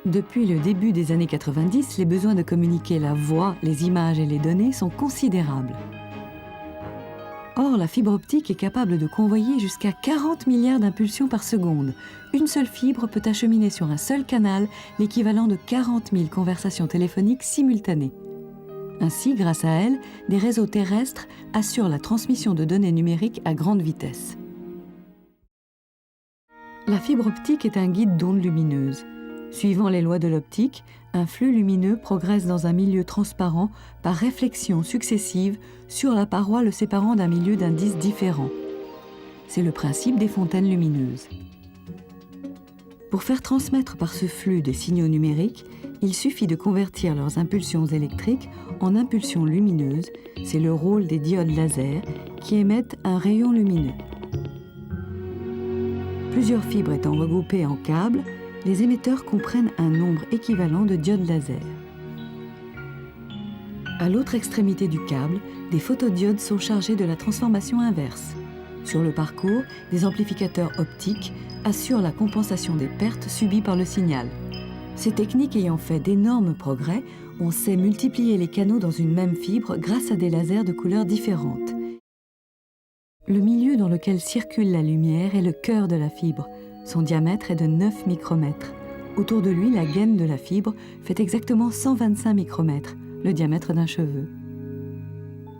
Depuis le début des années 90, les besoins de communiquer la voix, les images et les données sont considérables. Or, la fibre optique est capable de convoyer jusqu'à 40 milliards d'impulsions par seconde. Une seule fibre peut acheminer sur un seul canal l'équivalent de 40 000 conversations téléphoniques simultanées. Ainsi, grâce à elle, des réseaux terrestres assurent la transmission de données numériques à grande vitesse. La fibre optique est un guide d'ondes lumineuses. Suivant les lois de l'optique, un flux lumineux progresse dans un milieu transparent par réflexion successive sur la paroi le séparant d'un milieu d'indices différents. C'est le principe des fontaines lumineuses. Pour faire transmettre par ce flux des signaux numériques, il suffit de convertir leurs impulsions électriques en impulsions lumineuses. C'est le rôle des diodes laser qui émettent un rayon lumineux. Plusieurs fibres étant regroupées en câbles, les émetteurs comprennent un nombre équivalent de diodes laser. À l'autre extrémité du câble, des photodiodes sont chargés de la transformation inverse. Sur le parcours, des amplificateurs optiques assurent la compensation des pertes subies par le signal. Ces techniques ayant fait d'énormes progrès, on sait multiplier les canaux dans une même fibre grâce à des lasers de couleurs différentes. Le milieu dans lequel circule la lumière est le cœur de la fibre. Son diamètre est de 9 micromètres. Autour de lui, la gaine de la fibre fait exactement 125 micromètres, le diamètre d'un cheveu.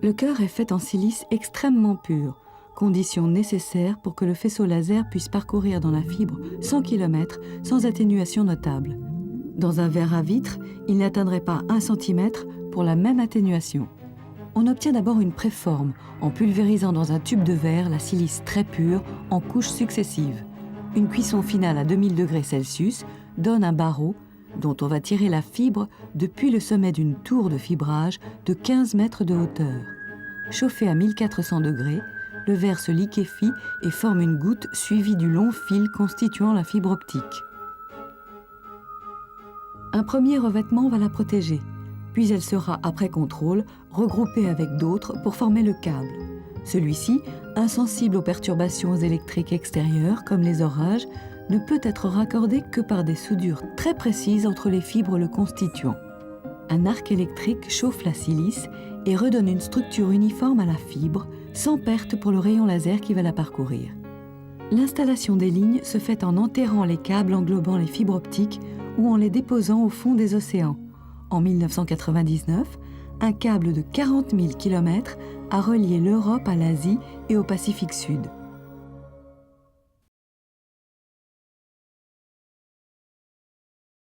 Le cœur est fait en silice extrêmement pur, condition nécessaire pour que le faisceau laser puisse parcourir dans la fibre 100 km sans atténuation notable. Dans un verre à vitre, il n'atteindrait pas 1 cm pour la même atténuation. On obtient d'abord une préforme en pulvérisant dans un tube de verre la silice très pure en couches successives. Une cuisson finale à 2000 degrés Celsius donne un barreau dont on va tirer la fibre depuis le sommet d'une tour de fibrage de 15 mètres de hauteur. Chauffé à 1400 degrés, le verre se liquéfie et forme une goutte suivie du long fil constituant la fibre optique. Un premier revêtement va la protéger, puis elle sera, après contrôle, regroupée avec d'autres pour former le câble. Celui-ci, insensible aux perturbations électriques extérieures comme les orages, ne peut être raccordé que par des soudures très précises entre les fibres le constituant. Un arc électrique chauffe la silice et redonne une structure uniforme à la fibre, sans perte pour le rayon laser qui va la parcourir. L'installation des lignes se fait en enterrant les câbles englobant les fibres optiques ou en les déposant au fond des océans. En 1999, un câble de 40 000 km a relié l'Europe à l'Asie et au Pacifique Sud.